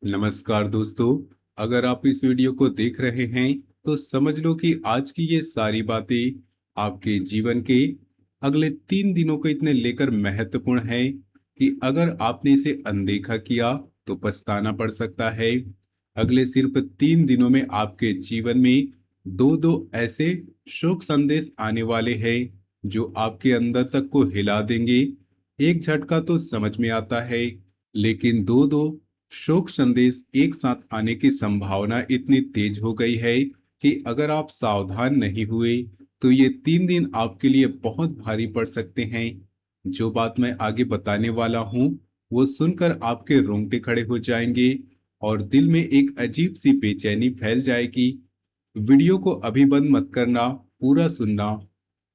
नमस्कार दोस्तों। अगर आप इस वीडियो को देख रहे हैं तो समझ लो कि आज की ये सारी बातें आपके जीवन के अगले 3 दिनों को इतने लेकर महत्वपूर्ण है कि अगर आपने इसे अनदेखा किया तो पछताना पड़ सकता है। अगले सिर्फ 3 दिनों में आपके जीवन में दो दो ऐसे शोक संदेश आने वाले हैं जो आपके अंदर तक को हिला देंगे। एक झटका तो समझ में आता है, लेकिन दो दो शोक संदेश एक साथ आने की संभावना इतनी तेज हो गई है कि अगर आप सावधान नहीं हुए तो ये 3 दिन आपके लिए बहुत भारी पड़ सकते हैं। जो बात मैं आगे बताने वाला हूँ वो सुनकर आपके रोंगटे खड़े हो जाएंगे और दिल में एक अजीब सी बेचैनी फैल जाएगी। वीडियो को अभी बंद मत करना, पूरा सुनना,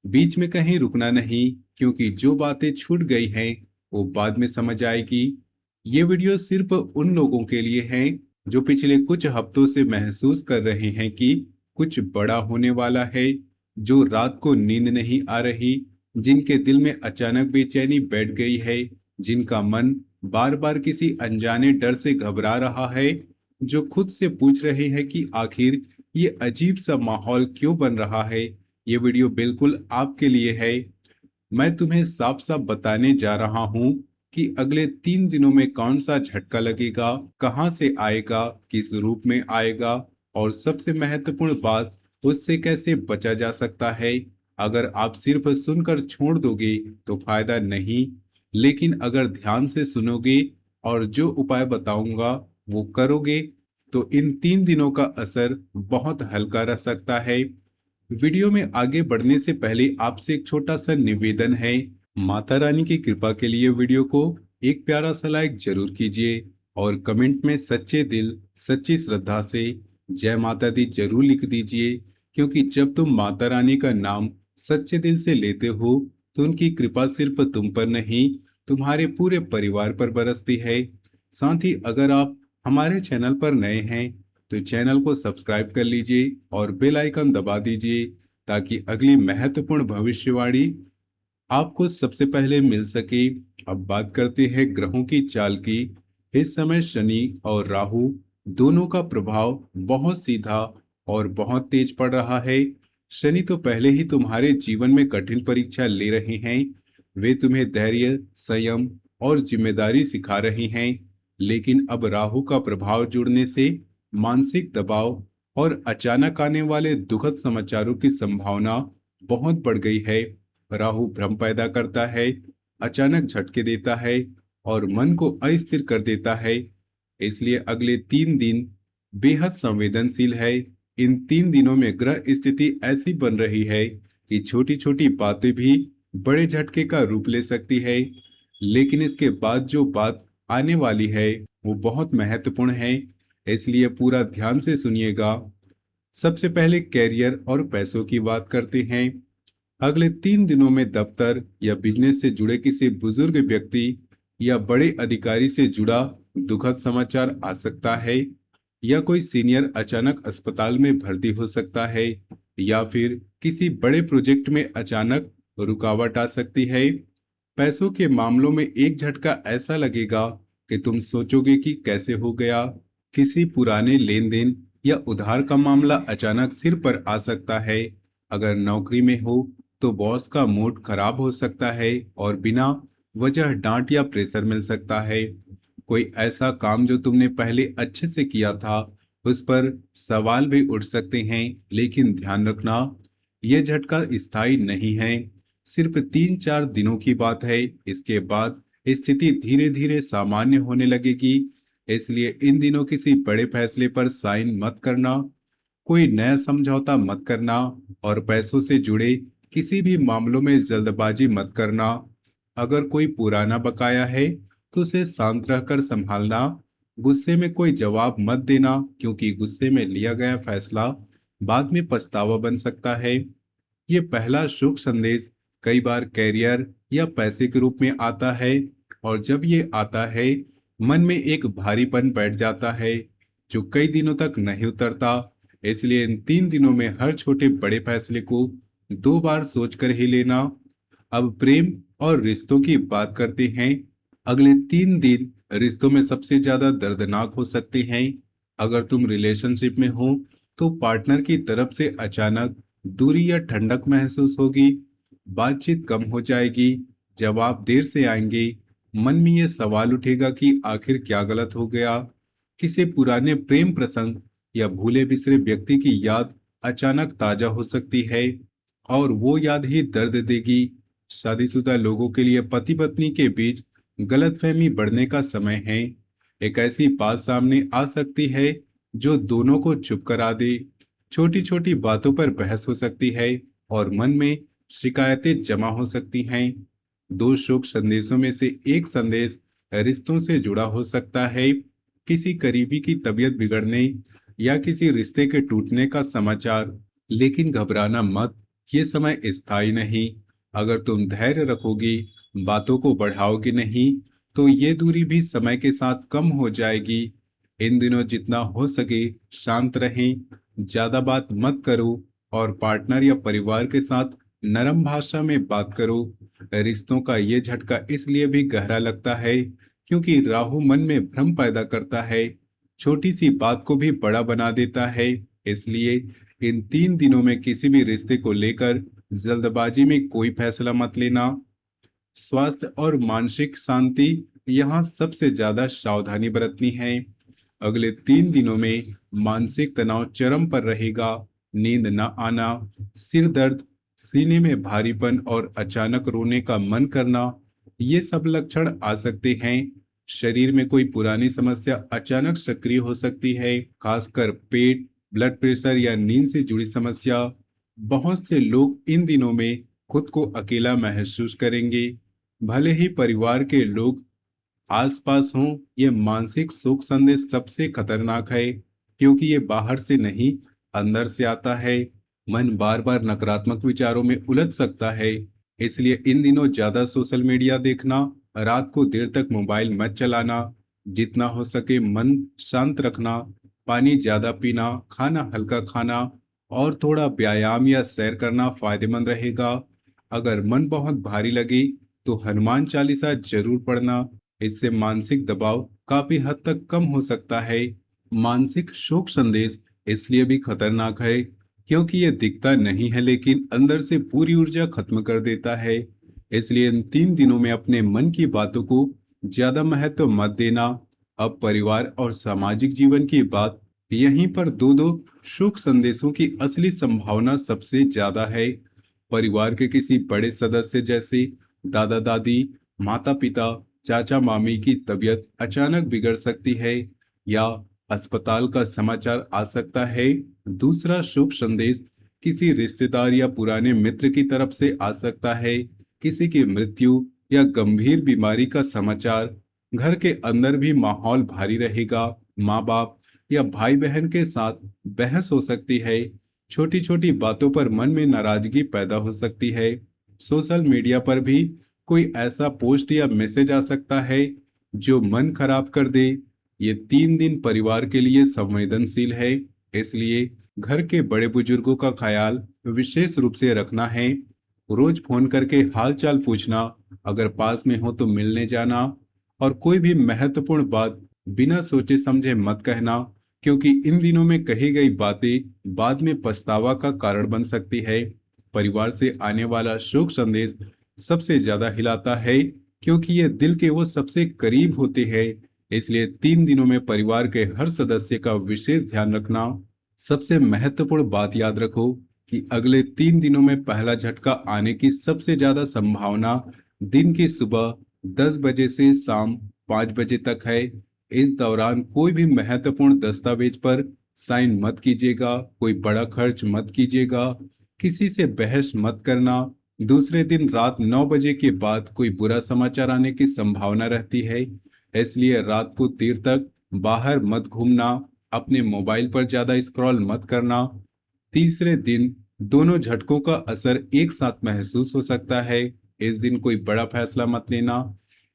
बीच में कहीं रुकना नहीं, क्योंकि जो बातें छूट गई हैं वो बाद में समझ आएगी। ये वीडियो सिर्फ उन लोगों के लिए है जो पिछले कुछ हफ्तों से महसूस कर रहे हैं कि कुछ बड़ा होने वाला है, जो रात को नींद नहीं आ रही, जिनके दिल में अचानक बेचैनी बैठ गई है, जिनका मन बार बार किसी अनजाने डर से घबरा रहा है, जो खुद से पूछ रहे हैं कि आखिर ये अजीब सा माहौल क्यों बन रहा है। ये वीडियो बिल्कुल आपके लिए है। मैं तुम्हें साफ साफ बताने जा रहा हूँ कि अगले 3 दिनों में कौन सा झटका लगेगा, कहाँ से आएगा, किस रूप में आएगा, और सबसे महत्वपूर्ण बात, उससे कैसे बचा जा सकता है। अगर आप सिर्फ सुनकर छोड़ दोगे तो फायदा नहीं, लेकिन अगर ध्यान से सुनोगे और जो उपाय बताऊंगा वो करोगे तो इन 3 दिनों का असर बहुत हल्का रह सकता है। वीडियो में आगे बढ़ने से पहले आपसे एक छोटा सा निवेदन है। माता रानी की कृपा के लिए वीडियो को एक प्यारा सा लाइक जरूर कीजिए और कमेंट में सच्चे दिल सच्ची श्रद्धा से जय माता दी जरूर लिख दीजिए, क्योंकि जब तुम माता रानी का नाम सच्चे दिल से लेते हो तो उनकी कृपा सिर्फ तुम पर नहीं, तुम्हारे पूरे परिवार पर बरसती है। साथ ही अगर आप हमारे चैनल पर नए हैं तो चैनल को सब्सक्राइब कर लीजिए और बेल आइकन दबा दीजिए, ताकि अगली महत्वपूर्ण भविष्यवाणी आपको सबसे पहले मिल सके। अब बात करते हैं ग्रहों की चाल की। इस समय शनि और राहु दोनों का प्रभाव बहुत सीधा और बहुत तेज पड़ रहा है। शनि तो पहले ही तुम्हारे जीवन में कठिन परीक्षा ले रहे हैं। वे तुम्हें धैर्य, संयम और जिम्मेदारी सिखा रहे हैं, लेकिन अब राहु का प्रभाव जुड़ने से मानसिक दबाव और अचानक आने वाले दुखद समाचारों की संभावना बहुत बढ़ गई है। राहु भ्रम पैदा करता है, अचानक झटके देता है और मन को अस्थिर कर देता है। इसलिए अगले 3 दिन बेहद संवेदनशील है। इन 3 दिनों में ग्रह स्थिति ऐसी बन रही है कि छोटी छोटी बातें भी बड़े झटके का रूप ले सकती है। लेकिन इसके बाद जो बात आने वाली है वो बहुत महत्वपूर्ण है, इसलिए पूरा ध्यान से सुनिएगा। सबसे पहले कैरियर और पैसों की बात करते हैं। अगले 3 दिनों में दफ्तर या बिजनेस से जुड़े किसी बुजुर्ग व्यक्ति या बड़े अधिकारी से जुड़ा दुखद समाचार आ सकता है, या कोई सीनियर अचानक अस्पताल में भर्ती हो सकता है, या फिर किसी बड़े प्रोजेक्ट में अचानक रुकावट आ सकती है। पैसों के मामलों में एक झटका ऐसा लगेगा कि तुम सोचोगे कि कैसे हो गया। किसी पुराने लेन देन या उधार का मामला अचानक सिर पर आ सकता है। अगर नौकरी में हो तो बॉस का मूड खराब हो सकता है और बिना वजह डांट या प्रेशर मिल सकता है। कोई ऐसा काम जो तुमने पहले अच्छे से किया था उस पर सवाल भी उठ सकते हैं, लेकिन ध्यान रखना यह झटका स्थायी नहीं है, सिर्फ 3-4 दिनों की बात है। इसके बाद स्थिति धीरे धीरे सामान्य होने लगेगी। इसलिए इन दिनों किसी बड़े फैसले पर साइन मत करना, कोई नया समझौता मत करना और पैसों से जुड़े किसी भी मामलों में जल्दबाजी मत करना। अगर कोई पुराना बकाया है तो उसे शांत रहकर संभालना। गुस्से में कोई जवाब मत देना, क्योंकि गुस्से में लिया गया फैसला बाद में पछतावा बन सकता है। ये पहला शुभ संदेश कई बार कैरियर या पैसे के रूप में आता है, और जब ये आता है मन में एक भारीपन बैठ जाता है जो कई दिनों तक नहीं उतरता। इसलिए इन 3 दिनों में हर छोटे बड़े फैसले को 2 बार सोचकर ही लेना। अब प्रेम और रिश्तों की बात करते हैं। अगले 3 दिन रिश्तों में सबसे ज्यादा दर्दनाक हो सकते हैं। अगर तुम रिलेशनशिप में हो तो पार्टनर की तरफ से अचानक दूरी या ठंडक महसूस होगी। बातचीत कम हो जाएगी, जवाब देर से आएंगे। मन में ये सवाल उठेगा कि आखिर क्या गलत हो गया। किसी पुराने प्रेम प्रसंग या भूले बिसरे व्यक्ति की याद अचानक ताजा हो सकती है और वो याद ही दर्द देगी। शादीशुदा लोगों के लिए पति पत्नी के बीच गलतफहमी बढ़ने का समय है। एक ऐसी बात सामने आ सकती है जो दोनों को चुप करा दे। छोटी छोटी बातों पर बहस हो सकती है और मन में शिकायतें जमा हो सकती हैं। दो शोक संदेशों में से एक संदेश रिश्तों से जुड़ा हो सकता है, किसी करीबी की तबीयत बिगड़ने या किसी रिश्ते के टूटने का समाचार। लेकिन घबराना मत, ये समय स्थायी नहीं। अगर तुम धैर्य रखोगी, बातों को बढ़ाओगे नहीं, तो ये दूरी भी समय के साथ कम हो जाएगी। इन दिनों जितना हो सके शांत रहें, ज्यादा बात मत करो और पार्टनर या परिवार के साथ नरम भाषा में बात करो। रिश्तों का ये झटका इसलिए भी गहरा लगता है क्योंकि राहु मन में भ्रम पैदा करता है, छोटी सी बात को भी बड़ा बना देता है। इसलिए इन 3 दिनों में किसी भी रिश्ते को लेकर जल्दबाजी में कोई फैसला मत लेना। स्वास्थ्य और मानसिक शांति यहाँ सबसे ज्यादा सावधानी बरतनी है। अगले 3 दिनों में मानसिक तनाव चरम पर रहेगा। नींद न आना, सिर दर्द, सीने में भारीपन और अचानक रोने का मन करना, ये सब लक्षण आ सकते हैं। शरीर में कोई पुरानी समस्या अचानक सक्रिय हो सकती है, खासकर पेट, ब्लड प्रेशर या नींद से जुड़ी समस्या। बहुत से लोग इन दिनों में खुद को अकेला महसूस करेंगे। भले ही परिवार के लोग आसपास हों, ये मानसिक शोक संदेश सबसे खतरनाक है क्योंकि ये बाहर से नहीं, अंदर से आता है। मन बार बार नकारात्मक विचारों में उलझ सकता है। इसलिए इन दिनों ज्यादा सोशल मीडिया देखना, रात को देर तक मोबाइल मत चलाना, जितना हो सके मन शांत रखना, पानी ज्यादा पीना, खाना हल्का खाना और थोड़ा व्यायाम या सैर करना फायदेमंद रहेगा। अगर मन बहुत भारी लगे तो हनुमान चालीसा जरूर पढ़ना, इससे मानसिक दबाव काफी हद तक कम हो सकता है। मानसिक शोक संदेश इसलिए भी खतरनाक है क्योंकि यह दिखता नहीं है लेकिन अंदर से पूरी ऊर्जा खत्म कर देता है। इसलिए इन 3 दिनों में अपने मन की बातों को ज्यादा महत्व मत देना। अब परिवार और सामाजिक जीवन की बात, यहीं पर दो दो शोक संदेशों की असली संभावना सबसे ज्यादा है। परिवार के किसी बड़े सदस्य जैसे दादा दादी, माता पिता, चाचा मामी की तबीयत अचानक बिगड़ सकती है या अस्पताल का समाचार आ सकता है। दूसरा शुभ संदेश किसी रिश्तेदार या पुराने मित्र की तरफ से आ सकता है, किसी की मृत्यु या गंभीर बीमारी का समाचार। घर के अंदर भी माहौल भारी रहेगा। माँ बाप या भाई बहन के साथ बहस हो सकती है। छोटी छोटी बातों पर मन में नाराजगी पैदा हो सकती है। सोशल मीडिया पर भी कोई ऐसा पोस्ट या मैसेज आ सकता है जो मन खराब कर दे। ये 3 दिन परिवार के लिए संवेदनशील है, इसलिए घर के बड़े बुजुर्गों का ख्याल विशेष रूप से रखना है। रोज फोन करके हाल चाल पूछना, अगर पास में हो तो मिलने जाना और कोई भी महत्वपूर्ण बात बिना सोचे समझे मत कहना क्योंकि इन दिनों में कही गई बातें बाद में पछतावा का कारण बन सकती है। परिवार से आने वाला शोक संदेश सबसे ज्यादा हिलाता है क्योंकि ये दिल के वो सबसे करीब होते हैं। इसलिए 3 दिनों में परिवार के हर सदस्य का विशेष ध्यान रखना। सबसे महत्वपूर्ण बात याद रखो कि अगले 3 दिनों में पहला झटका आने की सबसे ज्यादा संभावना दिन की सुबह 10 बजे से शाम 5 बजे तक है। इस दौरान कोई भी महत्वपूर्ण दस्तावेज पर साइन मत कीजिएगा, कोई बड़ा खर्च मत कीजिएगा, किसी से बहस मत करना। दूसरे दिन रात 9 बजे के बाद कोई बुरा समाचार आने की संभावना रहती है, इसलिए रात को देर तक बाहर मत घूमना, अपने मोबाइल पर ज्यादा स्क्रॉल मत करना। तीसरे दिन दोनों झटकों का असर एक साथ महसूस हो सकता है। इस दिन कोई बड़ा फैसला मत लेना।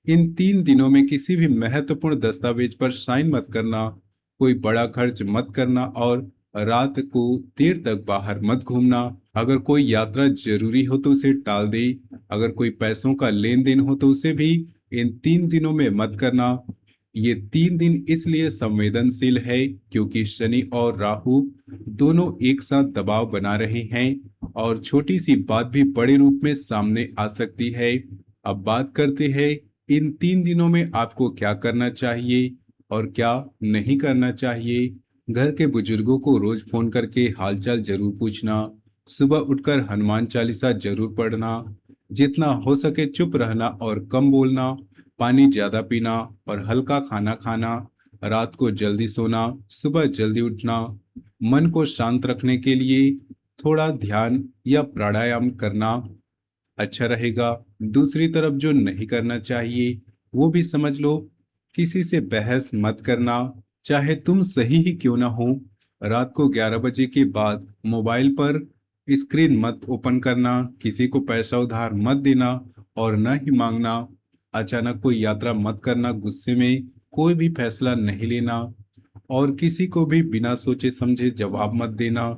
इन 3 दिनों में किसी भी महत्वपूर्ण दस्तावेज पर साइन मत करना, कोई बड़ा खर्च मत करना और रात को देर तक बाहर मत घूमना। अगर कोई यात्रा जरूरी हो तो उसे टाल दे। अगर कोई पैसों का लेन देन हो तो उसे भी इन 3 दिनों में मत करना। ये 3 दिन इसलिए संवेदनशील है क्योंकि शनि और राहु दोनों एक साथ दबाव बना रहे हैं और छोटी सी बात भी बड़े रूप में सामने आ सकती है। अब बात करते हैं इन 3 दिनों में आपको क्या करना चाहिए और क्या नहीं करना चाहिए। घर के बुजुर्गों को रोज फोन करके हालचाल जरूर पूछना। सुबह उठकर हनुमान चालीसा जरूर पढ़ना। जितना हो सके चुप रहना और कम बोलना। पानी ज्यादा पीना और हल्का खाना खाना। रात को जल्दी सोना, सुबह जल्दी उठना। मन को शांत रखने के लिए थोड़ा ध्यान या प्राणायाम करना अच्छा रहेगा। दूसरी तरफ जो नहीं करना चाहिए वो भी समझ लो। किसी से बहस मत करना, चाहे तुम सही ही क्यों ना हो। रात को 11 बजे के बाद मोबाइल पर स्क्रीन मत ओपन करना। किसी को पैसा उधार मत देना और न ही मांगना। अचानक कोई यात्रा मत करना। गुस्से में कोई भी फैसला नहीं लेना और किसी को भी बिना सोचे समझे जवाब मत देना।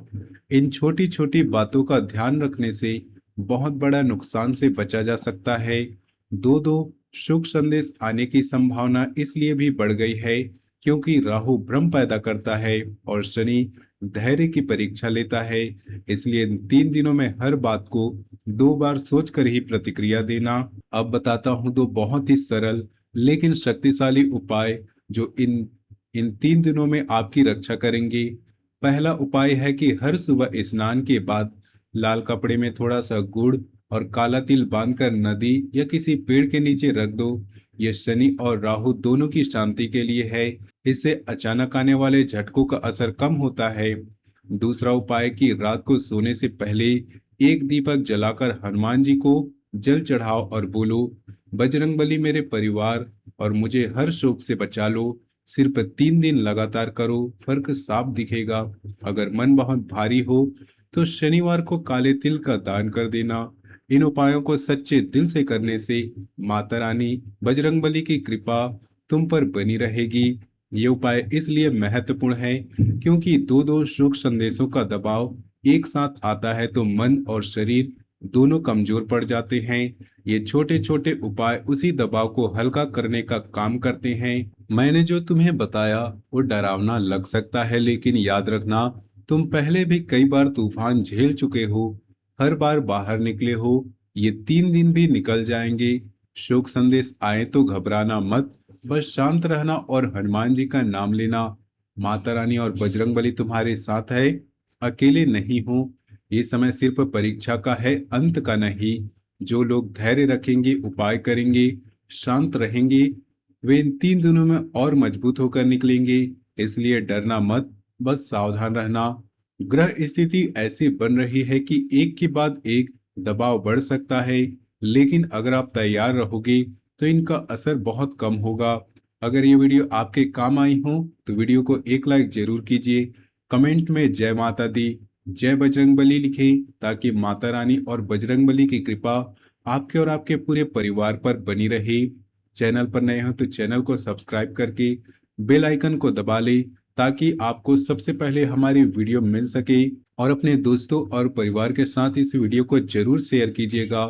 इन छोटी छोटी बातों का ध्यान रखने से बहुत बड़ा नुकसान से बचा जा सकता है। दो दो शुभ संदेश आने की संभावना इसलिए भी बढ़ गई है क्योंकि राहु भ्रम पैदा करता है और शनि धैर्य की परीक्षा लेता है। इसलिए इन 3 दिनों में हर बात को 2 बार सोचकर ही प्रतिक्रिया देना। अब बताता हूं दो बहुत ही सरल लेकिन शक्तिशाली उपाय जो इन 3 दिनों में आपकी रक्षा करेंगे। पहला उपाय है कि हर सुबह स्नान के बाद लाल कपड़े में थोड़ा सा गुड़ और काला तिल बांधकर नदी या किसी पेड़ के नीचे रख दो। यह शनि और राहु दोनों की शांति के लिए है। इससे अचानक आने वाले झटकों का असर कम होता है। दूसरा उपाय कि रात को सोने से पहले एक दीपक जलाकर हनुमान जी को जल चढ़ाओ और बोलो, बजरंगबली मेरे परिवार और मुझे हर शोक से बचा लो। सिर्फ 3 दिन लगातार करो, फर्क साफ दिखेगा। अगर मन बहुत भारी हो तो शनिवार को काले तिल का दान कर देना। इन उपायों को सच्चे दिल से करने से माता रानी बजरंगबली की कृपा तुम पर बनी रहेगी। ये उपाय इसलिए महत्वपूर्ण है क्योंकि दो दो शुभ संदेशों का दबाव एक साथ आता है तो मन और शरीर दोनों कमजोर पड़ जाते हैं। ये छोटे छोटे उपाय उसी दबाव को हल्का करने का काम करते हैं। मैंने जो तुम्हें बताया वो डरावना लग सकता है लेकिन याद रखना, तुम पहले भी कई बार तूफान झेल चुके हो, हर बार बाहर निकले हो। ये 3 दिन भी निकल जाएंगे। शोक संदेश आए तो घबराना मत, बस शांत रहना और हनुमान जी का नाम लेना। माता रानी और बजरंगबली तुम्हारे साथ है, अकेले नहीं हो। ये समय सिर्फ परीक्षा का है, अंत का नहीं। जो लोग धैर्य रखेंगे, उपाय करेंगे, शांत रहेंगे, वे इन 3 दिनों में और मजबूत होकर निकलेंगे। इसलिए डरना मत, बस सावधान रहना। ग्रह स्थिति ऐसी बन रही है कि एक के बाद एक दबाव बढ़ सकता है, लेकिन अगर आप तैयार रहोगे तो इनका असर बहुत कम होगा। अगर ये वीडियो आपके काम आई हो तो वीडियो को एक लाइक जरूर कीजिए। कमेंट में जय माता दी, जय बजरंगबली लिखें ताकि माता रानी और बजरंगबली की कृपा आपके और आपके पूरे परिवार पर बनी रहे। चैनल पर नए हो तो चैनल को सब्सक्राइब करके बेल आइकन को दबा लें ताकि आपको सबसे पहले हमारी वीडियो मिल सके। और अपने दोस्तों और परिवार के साथ इस वीडियो को जरूर शेयर कीजिएगा।